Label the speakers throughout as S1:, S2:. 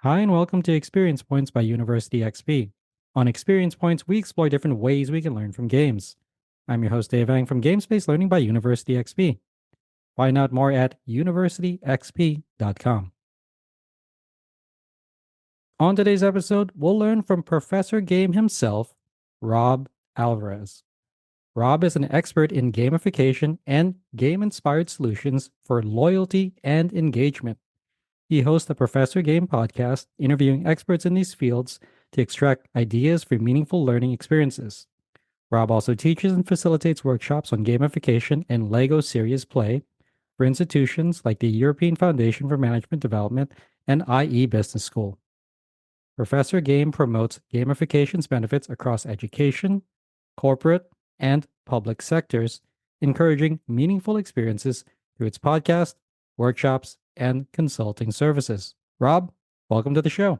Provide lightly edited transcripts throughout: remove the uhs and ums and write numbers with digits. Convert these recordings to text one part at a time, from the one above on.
S1: Hi, and welcome to Experience Points by University XP. On Experience Points, we explore different ways we can learn from games. I'm your host, Dave Ang from Games-Based Learning by University XP. Find out more at universityxp.com. On today's episode, we'll learn from Professor Game himself, Rob Alvarez. Rob is an expert in gamification and game-inspired solutions for loyalty and engagement. He hosts the Professor Game podcast, interviewing experts in these fields to extract ideas for meaningful learning experiences. Rob also teaches and facilitates workshops on gamification and LEGO Serious Play for institutions like the European Foundation for Management Development and IE Business School. Professor Game promotes gamification's benefits across education, corporate, and public sectors, encouraging meaningful experiences through its podcast, workshops, and consulting services. Rob, welcome to the show.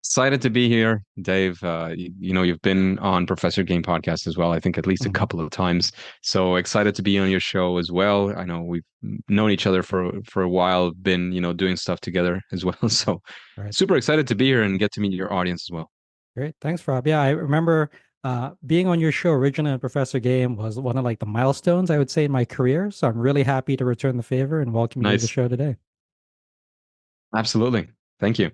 S2: Excited to be here, Dave. You've been on Professor Game podcast as well, I think at least a couple of times. So excited to be on your show as well. I know we've known each other for a while, been, doing stuff together as well. So
S1: Right.
S2: super excited to be here and get to meet your audience as well.
S1: Great. Thanks, Rob. Yeah, I remember being on your show originally on Professor Game was one of like the milestones, I would say, in my career. So I'm really happy to return the favor and welcome you to the
S2: Nice.
S1: show today.
S2: Absolutely. Thank you.
S1: All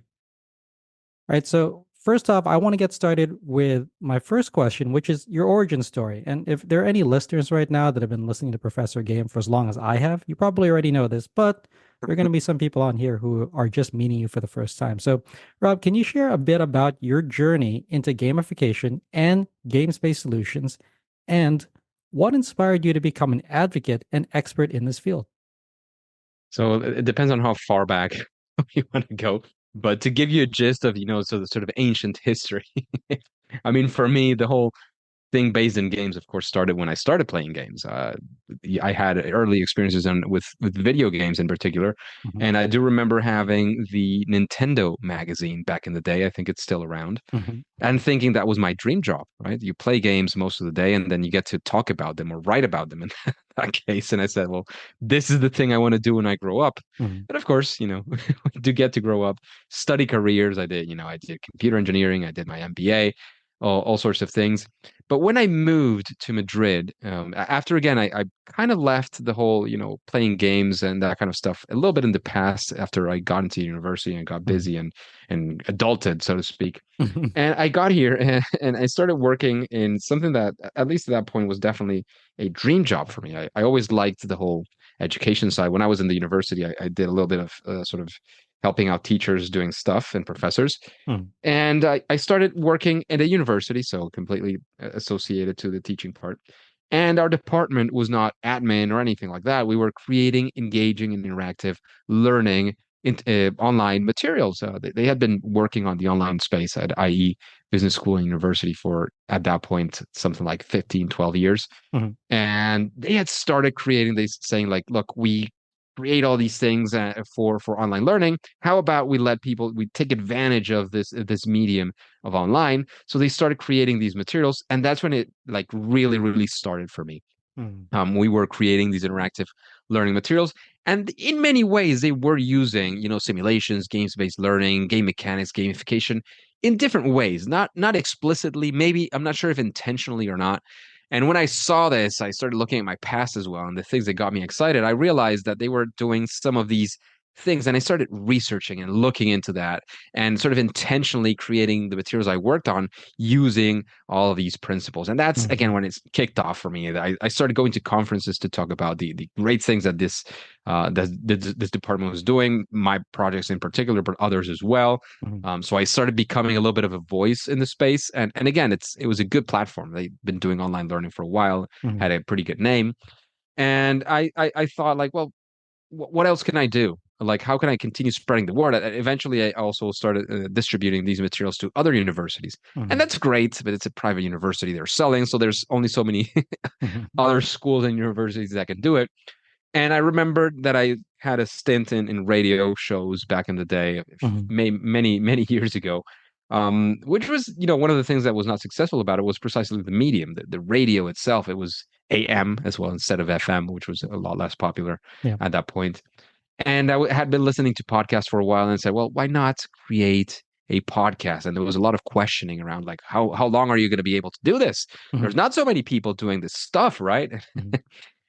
S1: right. So, first off, I want to get started with my first question, which is your origin story. And if there are any listeners right now that have been listening to Professor Game for as long as I have, you probably already know this, but there are going to be some people on here who are just meeting you for the first time. So, Rob, can you share a bit about your journey into gamification and games-based solutions, and what inspired you to become an advocate and expert in this field?
S2: So it depends on how far back you want to go. But to give you a gist of, so the sort of ancient history, I mean, for me, the whole thing based in games, of course, started when I started playing games. I had early experiences with video games in particular,
S1: Mhm.
S2: and I do remember having the Nintendo magazine back in the day. I think it's still around,
S1: Mhm.
S2: and thinking that was my dream job. Right? You play games most of the day, and then you get to talk about them or write about them in that case. And I said, well, this is the thing I want to do when I grow up.
S1: Mhm.
S2: And of course, we do get to grow up, study careers. I did computer engineering. I did my MBA, all sorts of things. But when I moved to Madrid, after again, I kind of left the whole, playing games and that kind of stuff a little bit in the past after I got into university and got
S1: Mhm.
S2: busy and adulted, so to speak.
S1: Mhm.
S2: And I got here and I started working in something that, at least at that point, was definitely a dream job for me. I always liked the whole education side. When I was in the university, I did a little bit of sort of helping out teachers doing stuff and professors.
S1: Mhm.
S2: And I started working at a university, so completely associated to the teaching part. And our department was not admin or anything like that. We were creating engaging and interactive learning online materials. They had been working on the online space at IE Business School and University for, at that point, something like 15, 12 years.
S1: Mhm.
S2: And they had started creating these, saying like, look, we create all these things for online learning. How about we take advantage of this medium of online? So they started creating these materials, and that's when it like really really started for me.
S1: Mhm.
S2: We were creating these interactive learning materials, and in many ways they were using, simulations, games-based learning, game mechanics, gamification in different ways, not explicitly, maybe, I'm not sure if intentionally or not. And when I saw this, I started looking at my past as well and the things that got me excited. I realized that they were doing some of these things, and I started researching and looking into that and sort of intentionally creating the materials I worked on using all of these principles. And that's again
S1: Mhm.
S2: when it's kicked off for me. I started going to conferences to talk about the great things that this department was doing, my projects in particular, but others as well.
S1: Mhm.
S2: So I started becoming a little bit of a voice in the space, and again, it was a good platform. They've been doing online learning for a while,
S1: Mhm.
S2: had a pretty good name, and I thought like, well, what else can I do? Like, how can I continue spreading the word? Eventually, I also started distributing these materials to other universities. And
S1: Mhm.
S2: that's great, but it's a private university they're selling. So there's only so many
S1: Mhm.
S2: other schools and universities that can do it. And I remembered that I had a stint in radio shows back in the day,
S1: Mhm.
S2: many, many years ago, which was, one of the things that was not successful about it was precisely the medium, the radio itself. It was AM as well instead of FM, which was a lot less popular
S1: Yeah.
S2: at that point. And had been listening to podcasts for a while and said, well, why not create a podcast? And there was a lot of questioning around like, how long are you going to be able to do this?
S1: Mhm,
S2: There's not so many people doing this stuff, right?
S1: mhm.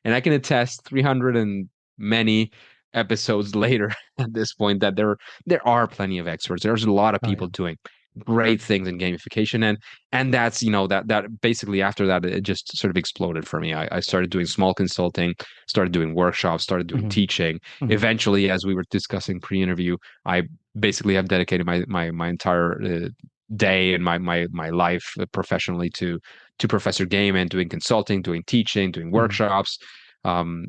S2: And I can attest 300 and many episodes later at this point that there are plenty of experts. There's a lot of
S1: Oh yeah.
S2: people doing great things in gamification, and that's that basically after that it just sort of exploded for me. I started doing small consulting, started doing workshops, started doing
S1: Mhm,
S2: teaching.
S1: mhm,
S2: Eventually, as we were discussing pre-interview, I basically have dedicated my entire day and my life professionally to Professor Game and doing consulting, doing teaching, doing
S1: mhm.
S2: workshops.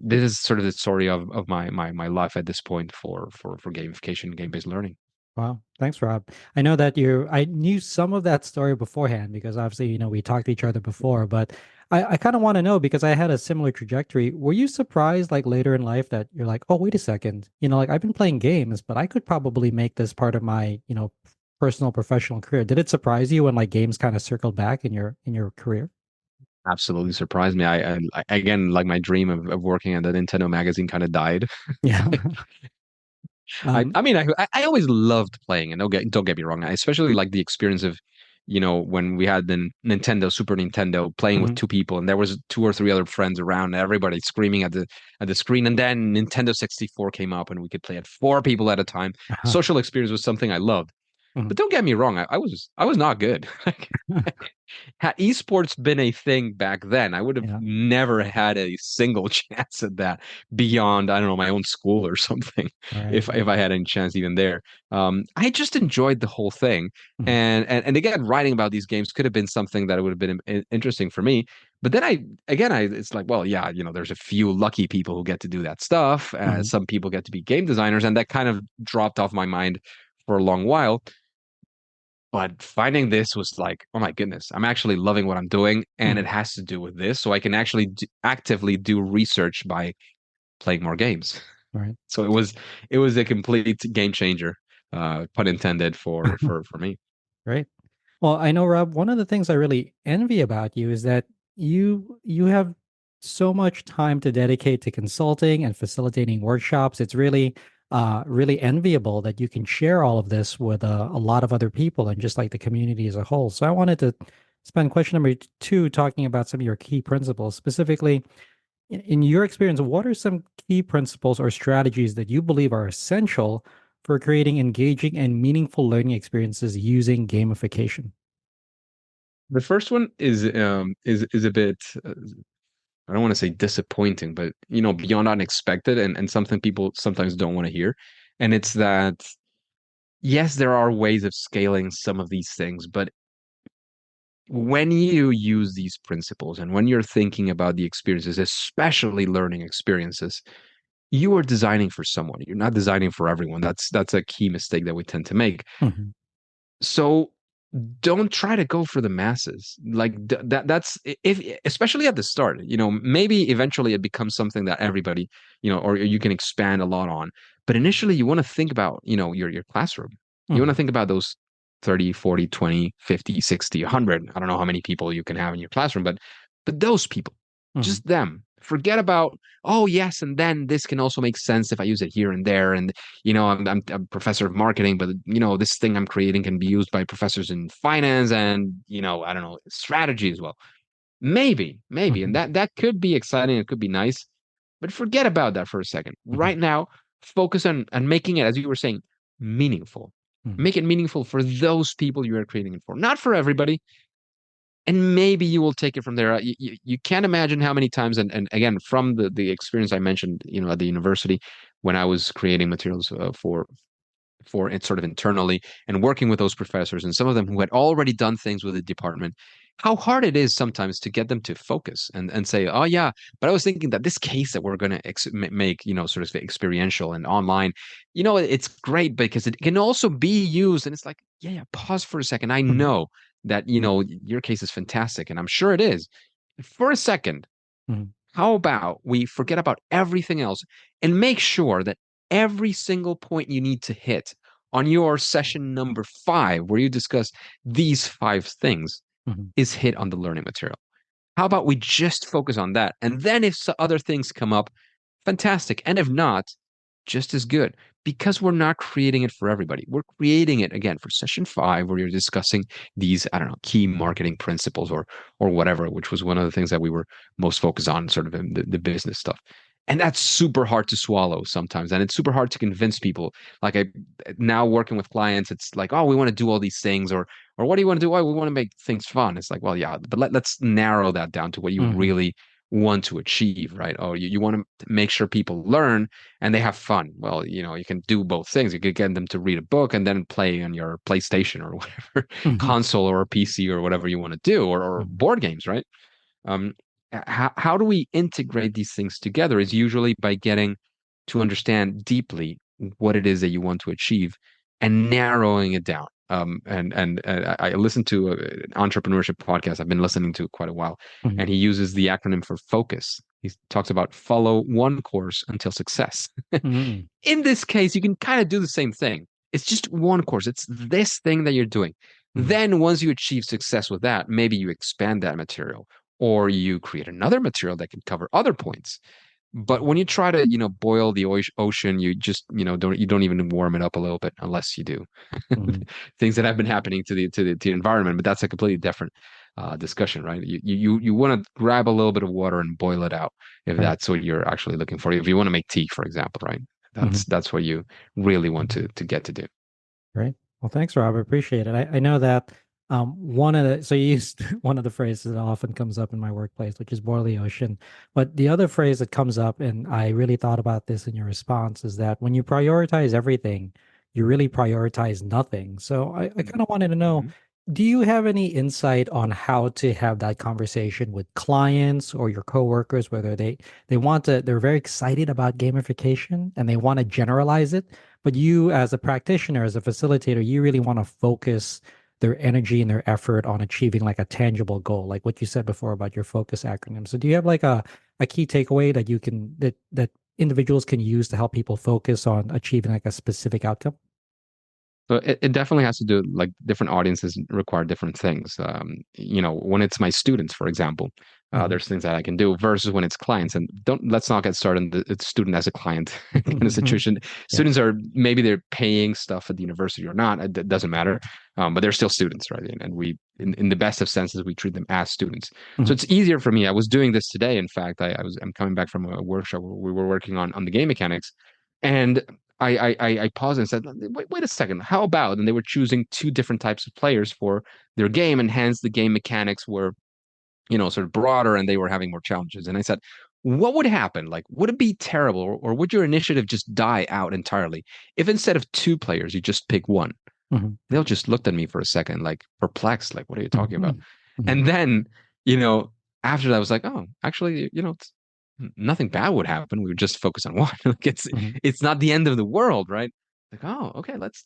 S2: This is sort of the story of my life at this point for gamification, game-based learning.
S1: Wow. Thanks, Rob. I know that I knew some of that story beforehand because obviously, we talked to each other before, but I kind of want to know because I had a similar trajectory. Were you surprised like later in life that you're like, oh, wait a second, like I've been playing games, but I could probably make this part of my, personal professional career. Did it surprise you when like games kind of circled back in your career?
S2: Absolutely surprised me. Again, like my dream of working at the Nintendo magazine kind of died.
S1: Yeah. Um,
S2: I mean, I always loved playing, and don't get me wrong. I especially like the experience of, when we had the Nintendo, Super Nintendo, playing with
S1: mhm.
S2: two people, and there was two or three other friends around, and everybody screaming at the screen. And then Nintendo 64 came up, and we could play at four people at a time.
S1: Uh-huh.
S2: Social experience was something I loved.
S1: Mhm.
S2: But don't get me wrong, I was not good. Had esports been a thing back then, I would have
S1: Yeah.
S2: never had a single chance at that beyond, I don't know, my own school or something,
S1: Right.
S2: if I had any chance even there. I just enjoyed the whole thing.
S1: Mhm.
S2: And again, writing about these games could have been something that would have been interesting for me. But then it's like, well, yeah, there's a few lucky people who get to do that stuff.
S1: Mhm.
S2: Some people get to be game designers, and that kind of dropped off my mind for a long while. But finding this was like, oh my goodness, I'm actually loving what I'm doing, and it
S1: Mhm.
S2: has to do with this. So I can actually actively do research by playing more games.
S1: Right.
S2: So it was a complete game changer, pun intended for me.
S1: Right. Well, I know, Rob, one of the things I really envy about you is that you have so much time to dedicate to consulting and facilitating workshops. It's really enviable that you can share all of this with a lot of other people and just like the community as a whole. So I wanted to spend question number two talking about some of your key principles. Specifically, in your experience, what are some key principles or strategies that you believe are essential for creating engaging and meaningful learning experiences using gamification?
S2: The first one is a bit I don't want to say disappointing, but beyond unexpected and something people sometimes don't want to hear. And it's that yes, there are ways of scaling some of these things, but when you use these principles and when you're thinking about the experiences, especially learning experiences, you are designing for someone. You're not designing for everyone. That's a key mistake that we tend to make.
S1: Mhm,
S2: So don't try to go for the masses. Like that's if especially at the start, maybe eventually it becomes something that everybody, or you can expand a lot on. But initially you want to think about, your classroom. You want to
S1: mhm,
S2: think about those 30, 40, 20, 50, 60, 100. I don't know how many people you can have in your classroom, but those people,
S1: mhm,
S2: just them. Forget about, oh yes, and then this can also make sense if I use it here and there. And I'm a professor of marketing, but this thing I'm creating can be used by professors in finance and I don't know, strategy as well. Maybe, and
S1: mhm,
S2: that could be exciting. It could be nice, but forget about that for a second.
S1: mhm,
S2: Right now, focus on making it, as you were saying, meaningful.
S1: mhm,
S2: Make it meaningful for those people you are creating it for, not for everybody. And maybe you will take it from there. You can't imagine how many times, and again, from the experience I mentioned, at the university when I was creating materials for it sort of internally and working with those professors and some of them who had already done things with the department, how hard it is sometimes to get them to focus and say, oh yeah, but I was thinking that this case that we're going to make, sort of experiential and online, it's great because it can also be used. And it's like, yeah, pause for a second. I
S1: mhm,
S2: know that, your case is fantastic and I'm sure it is. For a second,
S1: mhm,
S2: how about we forget about everything else and make sure that every single point you need to hit on your session number 5, where you discuss these 5 things,
S1: mhm,
S2: is hit on the learning material? How about we just focus on that? And then if other things come up, fantastic. And if not, just as good because we're not creating it for everybody. We're creating it again for session 5 where you're discussing these, I don't know, key marketing principles or whatever, which was one of the things that we were most focused on sort of in the business stuff. And that's super hard to swallow sometimes. And it's super hard to convince people. Like I now working with clients, it's like, oh, we want to do all these things, or what do you want to do? Oh, we want to make things fun. It's like, well, yeah, but let's narrow that down to what you
S1: Hmm.
S2: really want to achieve, right? Oh, you want to make sure people learn and they have fun. Well, you can do both things. You could get them to read a book and then play on your PlayStation or whatever
S1: Hmm.
S2: console or PC or whatever you want to do, or
S1: Hmm.
S2: board games, right? Um, how do we integrate these things together is usually by getting to understand deeply what it is that you want to achieve and narrowing it down. I listened to an entrepreneurship podcast I've been listening to quite a while,
S1: Hmm.
S2: and he uses the acronym for FOCUS. He talks about follow one course until success.
S1: Hmm.
S2: In this case, you can kind of do the same thing. It's just one course. It's this thing that you're doing.
S1: Hmm.
S2: Then once you achieve success with that, maybe you expand that material or you create another material that can cover other points. But when you try to, boil the ocean, you just, don't even warm it up a little bit unless you do.
S1: Hmm.
S2: Things that have been happening to the environment, but that's a completely different discussion, right? You want to grab a little bit of water and boil it out if
S1: Right.
S2: that's what you're actually looking for. If you want to make tea, for example, right?
S1: Hmm.
S2: That's what you really want to get to do.
S1: Right. Well, thanks, Rob. I appreciate it. I know that one of the, so you used one of the phrases that often comes up in my workplace, which is boil the ocean. But the other phrase that comes up, and I really thought about this in your response, is that when you prioritize everything, you really prioritize nothing. So I kind of wanted to know,
S2: Mm-hmm.
S1: do you have any insight on how to have that conversation with clients or your coworkers, whether they want to, they're very excited about gamification and they want to generalize it, but you, as a practitioner, as a facilitator, you really want to focus their energy and their effort on achieving like a tangible goal, like what you said before about your focus acronym. So do you have like a key takeaway that you can that individuals can use to help people focus on achieving like a specific outcome?
S2: So it definitely has to do like different audiences require different things. When it's my students, for example,
S1: Hmm.
S2: there's things that I can do versus when it's clients. And let's not get started in the student as a client kind of situation.
S1: Yeah.
S2: Students are maybe they're paying stuff at the university or not. It doesn't matter. But they're still students, right? And we, in the best of senses, we treat them as students. So
S1: Hmm.
S2: it's easier for me. I was doing this today. In fact, I'm coming back from a workshop where we were working on the game mechanics. And I paused and said, wait a second, how about? And they were choosing two different types of players for their game, and hence the game mechanics were, sort of broader and they were having more challenges. And I said, what would happen? Like, would it be terrible or would your initiative just die out entirely if instead of two players, you just pick one?
S1: Hmm.
S2: They'll just looked at me for a second, like perplexed, like, what are you talking about?
S1: Hmm. Hmm.
S2: And then, you know, after that, I was like, oh, actually, nothing bad would happen. We would just focus on one. Like
S1: Hmm.
S2: it's not the end of the world, right? Like, oh, okay, let's.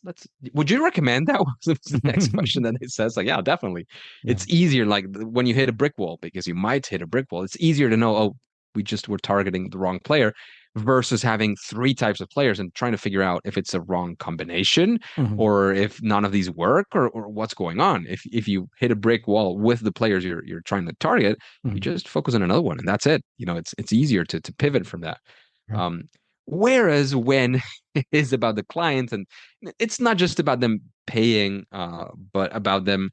S2: Would you recommend that? Was the next question that it says. Like, yeah, definitely.
S1: Yeah.
S2: It's easier, like when you hit a brick wall, because you might hit a brick wall. It's easier to know, oh, we just were targeting the wrong player, versus having three types of players and trying to figure out if it's a wrong combination
S1: Hmm.
S2: or if none of these work or what's going on. If you hit a brick wall with the players you're trying to target, you
S1: Hmm.
S2: just focus on another one and that's it. It's easier to pivot from that.
S1: Right.
S2: Um, Whereas when it is about the client, and it's not just about them paying, but about them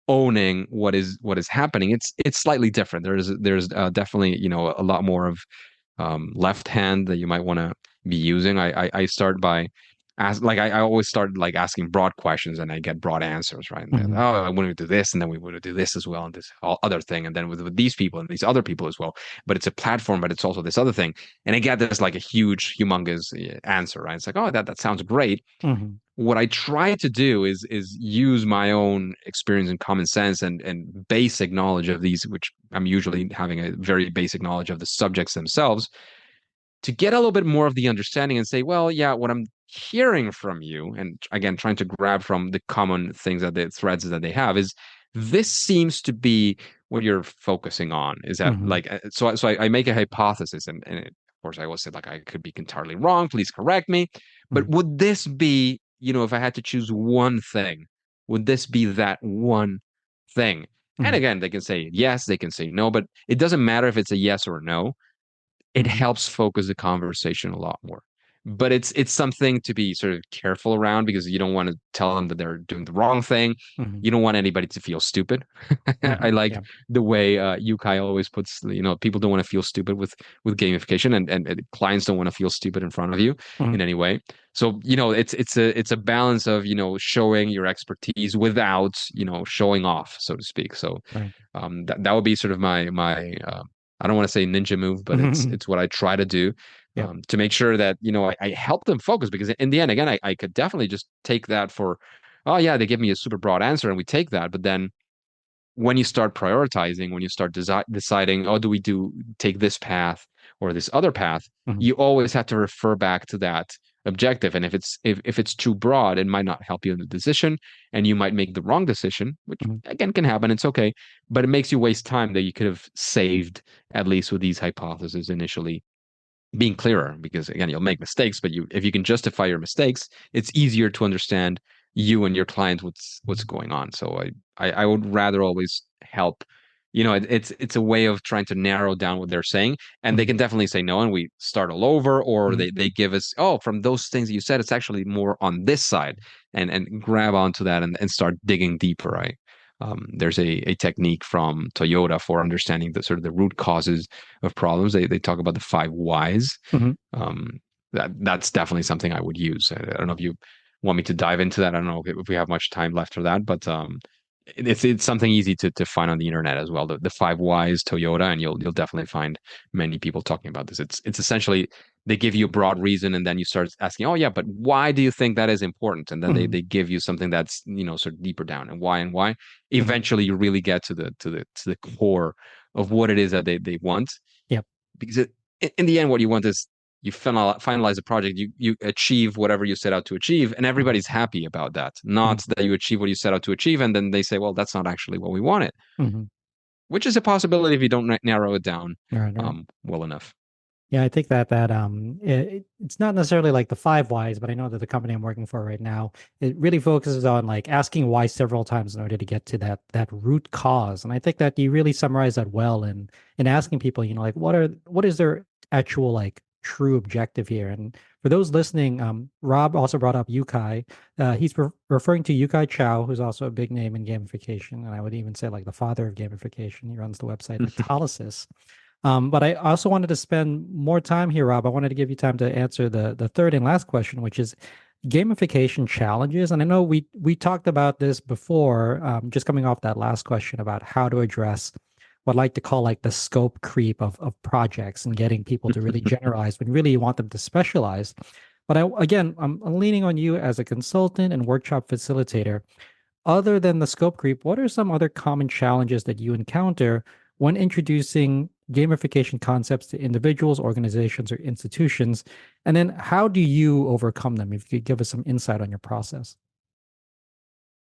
S2: owning what is happening. It's slightly different. There's definitely a lot more of left hand that you might want to be using. I start by I always start like asking broad questions and I get broad answers, right? And they're like,
S1: Hmm.
S2: oh, I want to do this, and then we want to do this as well, and this other thing, and then with these people and these other people as well. But it's a platform, but it's also this other thing, and I get this like a huge, humongous answer, right? It's like, oh, that sounds great.
S1: Hmm.
S2: What I try to do is use my own experience and common sense and basic knowledge of these, which I'm usually having a very basic knowledge of the subjects themselves to get a little bit more of the understanding and say, well, yeah, what I'm hearing from you, and again, trying to grab from the common things that the threads that they have, is this seems to be what you're focusing on. Is that
S1: Hmm.
S2: like, I make a hypothesis, and of course, I always say, like, I could be entirely wrong. Please correct me. But
S1: Hmm.
S2: would this be, if I had to choose one thing, would this be that one thing? And
S1: Hmm.
S2: again, they can say yes, they can say no, but it doesn't matter if it's a yes or a no. It
S1: Hmm.
S2: helps focus the conversation a lot more but it's something to be sort of careful around because you don't want to tell them that they're doing the wrong thing.
S1: Hmm.
S2: You don't want anybody to feel stupid. I
S1: Hmm.
S2: like
S1: Yeah.
S2: the way Yukai always puts, people don't want to feel stupid with gamification, and clients don't want to feel stupid in front of you
S1: Hmm.
S2: in any way. So, it's a balance of, showing your expertise without, showing off, so to speak. So,
S1: Right.
S2: that would be sort of my I don't want to say ninja move, but it's what I try to do,
S1: Yep.
S2: to make sure that I help them focus, because in the end, again, I could definitely just take that for, oh yeah, they give me a super broad answer and we take that, but then when you start prioritizing, when you start deciding, oh, do we take this path or this other path,
S1: Hmm.
S2: you always have to refer back to that objective. And if it's too broad, it might not help you in the decision, and you might make the wrong decision, which
S1: Hmm.
S2: again can happen. It's okay, but it makes you waste time that you could have saved, at least with these hypotheses initially being clearer, because again, you'll make mistakes, but if you can justify your mistakes, it's easier to understand you and your client what's going on. So I would rather always help. It's a way of trying to narrow down what they're saying, and they
S1: Hmm.
S2: can definitely say no, and we start all over, or
S1: Hmm.
S2: they give us, oh, from those things that you said, it's actually more on this side, and grab onto that, and start digging deeper, right? There's a technique from Toyota for understanding the sort of the root causes of problems. They talk about the five whys.
S1: Hmm.
S2: Um, that's definitely something I would use. I don't know if you want me to dive into that. I don't know if we have much time left for that, but it's something easy to find on the internet as well. The five whys Toyota, and you'll definitely find many people talking about this. It's essentially they give you a broad reason, and then you start asking, oh yeah, but why do you think that is important? And then they
S1: Hmm.
S2: they give you something that's sort of deeper down, and why.
S1: Hmm.
S2: Eventually, you really get to the core of what it is that they want,
S1: Yep.
S2: because in the end, what you want is you finalize a project, you achieve whatever you set out to achieve, and
S1: Hmm.
S2: everybody's happy about that.
S1: Hmm.
S2: Not that you achieve what you set out to achieve, and then they say, well, that's not actually what we wanted,
S1: Hmm.
S2: which is a possibility if you don't narrow it down
S1: Right. Right.
S2: well enough.
S1: Yeah, I think it's not necessarily like the five whys, but I know that the company I'm working for right now, it really focuses on like asking why several times in order to get to that root cause. And I think that you really summarize that well in asking people, like what is their actual like true objective here? And for those listening, Rob also brought up Yukai. He's referring to Yukai Chow, who's also a big name in gamification, and I would even say like the father of gamification. He runs the website Metalysis. But I also wanted to spend more time here, Rob. I wanted to give you time to answer the third and last question, which is gamification challenges. And I know we talked about this before, just coming off that last question about how to address what I like to call like the scope creep of projects and getting people to really generalize when really you want them to specialize. But I'm leaning on you as a consultant and workshop facilitator. Other than the scope creep, what are some other common challenges that you encounter when introducing gamification concepts to individuals, organizations, or institutions? And then how do you overcome them? If you could give us some insight on your process.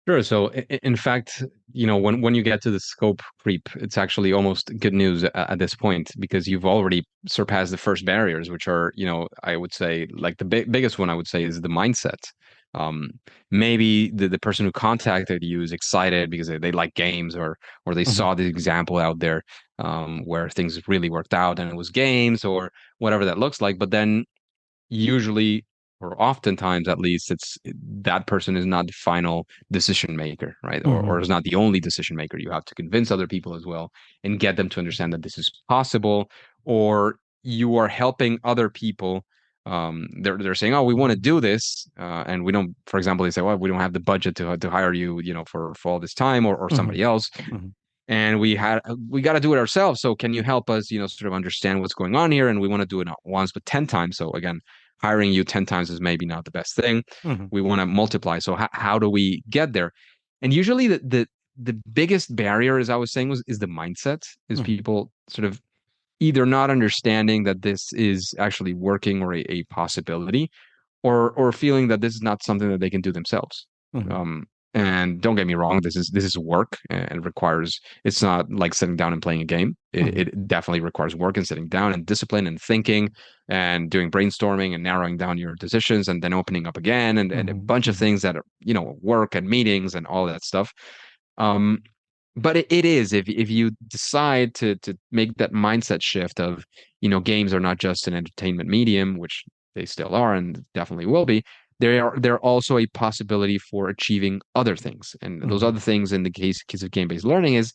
S2: Sure. So, in fact, when you get to the scope creep, it's actually almost good news at this point, because you've already surpassed the first barriers, which are, I would say, like the biggest one I would say is the mindset. Um, Maybe the person who contacted you is excited because they like games, or they
S1: Hmm.
S2: saw the example out there, where things really worked out and it was games or whatever that looks like. But then usually, or oftentimes at least, that person is not the final decision maker, right? Or
S1: Hmm.
S2: is not the only decision maker. You have to convince other people as well and get them to understand that this is possible, or you are helping other people. They're saying, oh, we want to do this, and we don't. For example, they say, well, we don't have the budget to hire you, for all this time, or
S1: Hmm.
S2: somebody else,
S1: Hmm.
S2: and we got to do it ourselves. So can you help us, sort of understand what's going on here? And we want to do it not once but 10 times. So again, hiring you 10 times is maybe not the best thing.
S1: Hmm.
S2: We want to multiply. So how do we get there? And usually the biggest barrier, as I was saying, is the mindset, is
S1: Hmm.
S2: people sort of either not understanding that this is actually working, or a possibility, or feeling that this is not something that they can do themselves.
S1: Hmm.
S2: Um, and don't get me wrong, this is work, and requires. It's not like sitting down and playing a game. It,
S1: Hmm.
S2: it definitely requires work and sitting down and discipline and thinking and doing brainstorming and narrowing down your decisions, and then opening up again, and a
S1: Hmm.
S2: bunch of
S1: Hmm.
S2: things that are, work and meetings and all that stuff. Um, but it is, if you decide to make that mindset shift of, games are not just an entertainment medium, which they still are and definitely will be, they're also a possibility for achieving other things. And those
S1: Mhm.
S2: other things in the case of game-based learning is,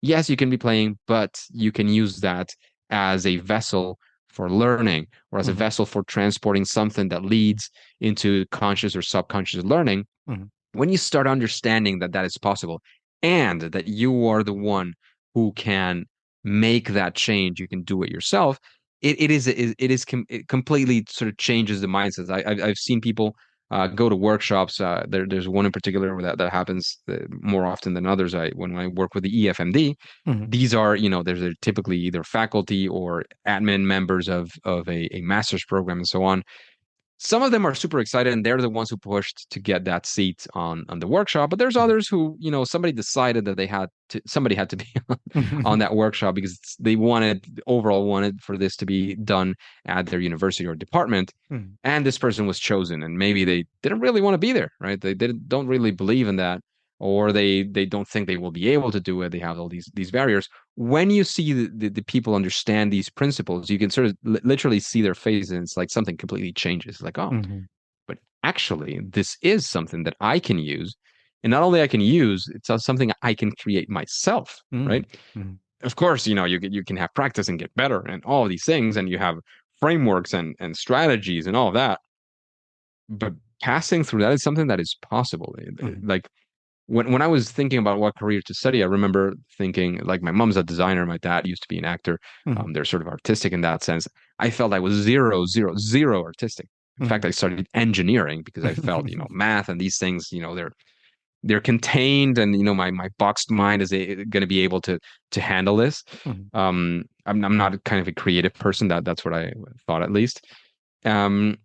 S2: yes, you can be playing, but you can use that as a vessel for learning or as a
S1: Mhm.
S2: vessel for transporting something that leads into conscious or subconscious learning.
S1: Mhm.
S2: When you start understanding that that is possible and that you are the one who can make that change, you can do it yourself. It completely sort of changes the mindset. I've seen people go to workshops. There's one in particular where that happens more often than others. When I work with the EFMD,
S1: Mhm.
S2: these are, there's typically either faculty or admin members of a master's program and so on. Some of them are super excited and they're the ones who pushed to get that seat on the workshop, but there's others who, somebody decided that somebody had to be on
S1: Mhm.
S2: that workshop because they overall wanted for this to be done at their university or department.
S1: Mhm.
S2: And this person was chosen, and maybe they didn't really want to be there, right? They don't really believe in that, or they don't think they will be able to do it. They have all these barriers. When you see the people understand these principles, you can sort of literally see their faces, and it's like something completely changes. Like, oh,
S1: Mhm.
S2: but actually, this is something that I can use. And not only I can use, it's something I can create myself, right?
S1: Mhm. Mhm.
S2: Of course, you can have practice and get better and all these things, and you have frameworks and strategies and all of that. But passing through that is something that is possible.
S1: Mhm.
S2: Like when I was thinking about what career to study, I remember thinking, like, my mom's a designer, my dad used to be an actor.
S1: Mhm.
S2: They're sort of artistic in that sense. I felt I was zero, zero, zero artistic. In fact,
S1: Mhm.
S2: I studied engineering because I felt, math and these things, they're contained, and my boxed mind is going to be able to handle this.
S1: Mhm.
S2: I'm not kind of a creative person. That's what I thought, at least. Um,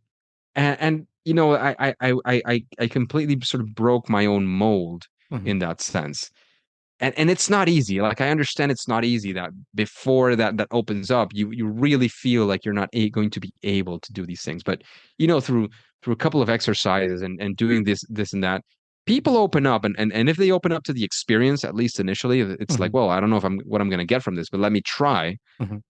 S2: and I completely sort of broke my own mold
S1: Mhm.
S2: in that sense. And it's not easy. Like, I understand it's not easy, that before that opens up, you really feel like you're not going to be able to do these things. But through a couple of exercises and doing this and that, people open up, and if they open up to the experience, at least initially, it's like,
S1: Mhm.
S2: well, I don't know if I'm what I'm going to get from this, but let me try.
S1: Mhm.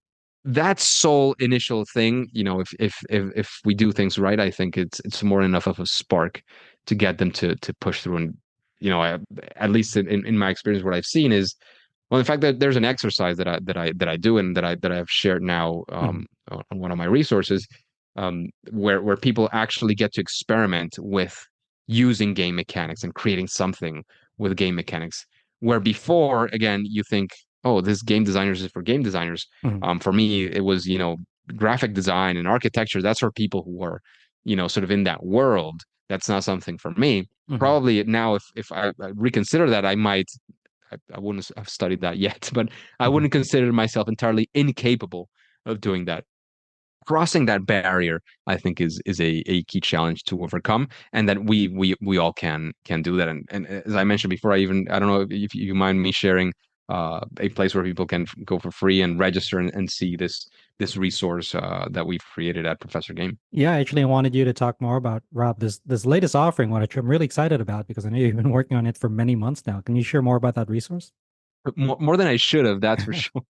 S2: That sole initial thing, if we do things right, I think it's more enough of a spark to get them to push through. And at least in my experience, what I've seen is, well, in fact, that there's an exercise that I do, and that I've shared now
S1: Mhm.
S2: on one of my resources, where people actually get to experiment with using game mechanics and creating something with game mechanics. Where before, again, you think, oh, this game designers is for game designers.
S1: Mhm.
S2: For me, it was, graphic design and architecture. That's for people who are, sort of in that world. That's not something for me.
S1: Mhm.
S2: Probably now, if I reconsider that, I wouldn't have studied that yet, but I
S1: Mhm.
S2: wouldn't consider myself entirely incapable of doing that. Crossing that barrier, I think, is a key challenge to overcome, and that we all can do that. And as I mentioned before, I don't know if you mind me sharing a place where people can go for free and register and see this resource that we've created at Professor Game.
S1: Yeah, actually, I wanted you to talk more about Rob this latest offering, which I'm really excited about because I know you've been working on it for many months now. Can you share more about that resource?
S2: More than I should have, that's for sure.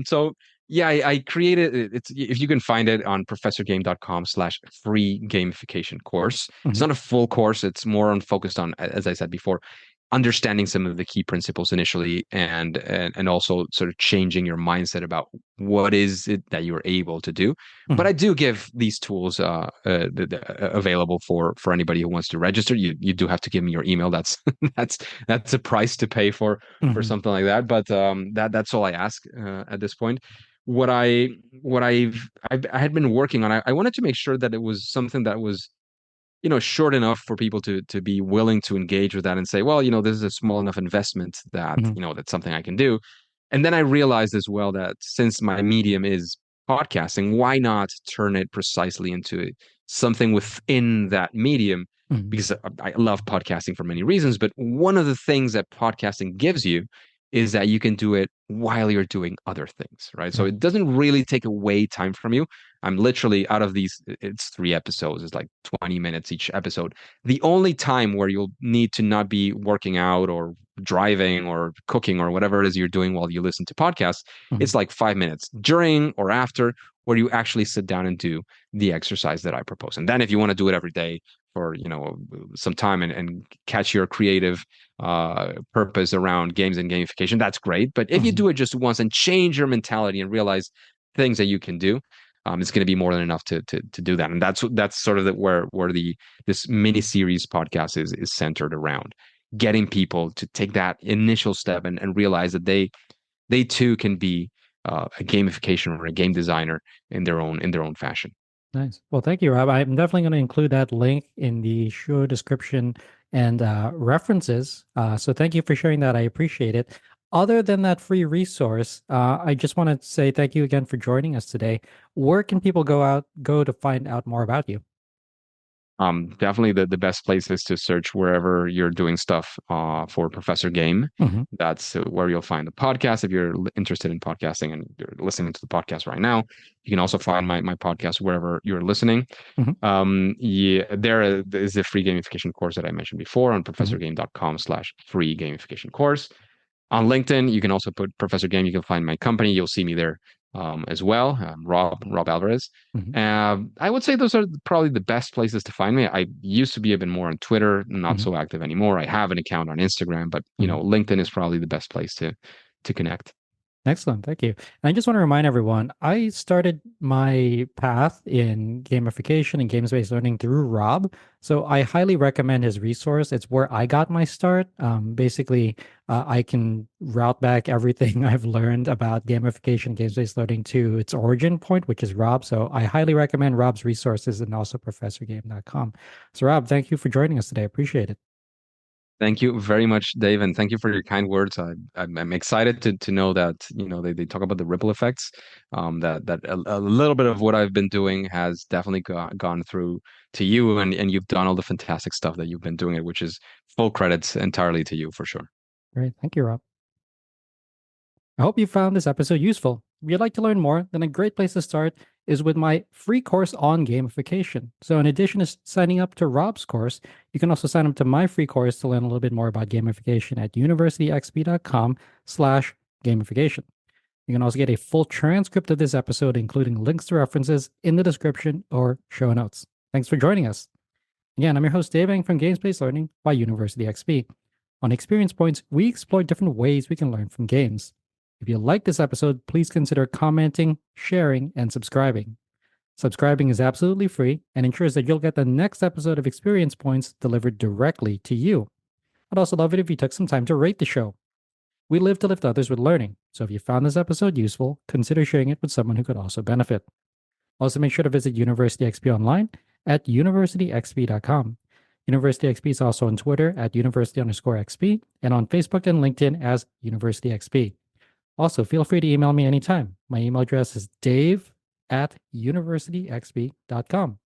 S2: So yeah, I created it. It's, if you can find it on professorgame.com/free gamification course. It's
S1: Mhm.
S2: not a full course. It's more on focused on, as I said before, understanding some of the key principles initially, and also sort of changing your mindset about what is it that you're able to do. But
S1: Mhm.
S2: I do give these tools available for anybody who wants to register. You do have to give me your email. That's that's a price to pay for
S1: Mhm.
S2: something like that. But that's all I ask at this point. What I I had been working on, I wanted to make sure that it was something that was, short enough for people to be willing to engage with that and say, well, this is a small enough investment that,
S1: Mhm.
S2: that's something I can do. And then I realized as well that since my medium is podcasting, why not turn it precisely into something within that medium?
S1: Mhm.
S2: Because I love podcasting for many reasons, but one of the things that podcasting gives you is that you can do it while you're doing other things, right? So
S1: Mhm.
S2: it doesn't really take away time from you. I'm literally, out of these, it's 3 episodes, it's like 20 minutes each episode. The only time where you'll need to not be working out or driving or cooking or whatever it is you're doing while you listen to podcasts,
S1: Mhm.
S2: it's like 5 minutes during or after, where you actually sit down and do the exercise that I propose. And then if you want to do it every day for, some time and catch your creative purpose around games and gamification, that's great. But if you
S1: Mhm.
S2: do it just once and change your mentality and realize things that you can do, it's going to be more than enough to do that. And that's sort of where the this mini series podcast is centered around getting people to take that initial step and realize that they too can be a gamification or a game designer in their own fashion.
S1: Nice. Well, thank you, Rob. I'm definitely going to include that link in the show description and references. So thank you for sharing that. I appreciate it. Other than that free resource, I just want to say thank you again for joining us today. Where can people go to find out more about you?
S2: Definitely the best place is to search wherever you're doing stuff for Professor Game.
S1: Hmm.
S2: That's where you'll find the podcast. If you're interested in podcasting and you're listening to the podcast right now, you can also find my podcast wherever you're listening.
S1: Hmm.
S2: Yeah, there is a free gamification course that I mentioned before on
S1: Hmm.
S2: professorgame.com/free gamification course. On LinkedIn, you can also put Professor Game. You can find my company. You'll see me there as well, Rob Alvarez.
S1: Hmm.
S2: I would say those are probably the best places to find me. I used to be a bit more on Twitter, not
S1: Hmm.
S2: so active anymore. I have an account on Instagram, but
S1: Hmm.
S2: LinkedIn is probably the best place to connect.
S1: Excellent. Thank you. And I just want to remind everyone, I started my path in gamification and games-based learning through Rob. So I highly recommend his resource. It's where I got my start. Basically, I can route back everything I've learned about gamification, games-based learning to its origin point, which is Rob. So I highly recommend Rob's resources and also professorgame.com. So Rob, thank you for joining us today. I appreciate it.
S2: Thank you very much, Dave, and thank you for your kind words. I'm excited to know that they talk about the ripple effects. That a little bit of what I've been doing has definitely gone through to you, and you've done all the fantastic stuff that you've been doing it, which is full credits entirely to you for sure.
S1: Great. Thank you, Rob. I hope you found this episode useful. If you'd like to learn more, then a great place to start is with my free course on gamification. So, in addition to signing up to Rob's course, you can also sign up to my free course to learn a little bit more about gamification at universityxp.com/gamification. You can also get a full transcript of this episode, including links to references in the description or show notes. Thanks for joining us. Again, I'm your host, Dave Eng from Games Based Learning by University XP. On Experience Points, we explore different ways we can learn from games. If you like this episode, please consider commenting, sharing, and subscribing. Subscribing is absolutely free and ensures that you'll get the next episode of Experience Points delivered directly to you. I'd also love it if you took some time to rate the show. We live to lift others with learning, so if you found this episode useful, consider sharing it with someone who could also benefit. Also, make sure to visit University XP online at universityxp.com. University XP is also on Twitter at university_XP and on Facebook and LinkedIn as University XP. Also, feel free to email me anytime. My email address is dave@universityxp.com.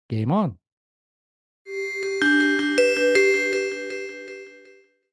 S1: Game on.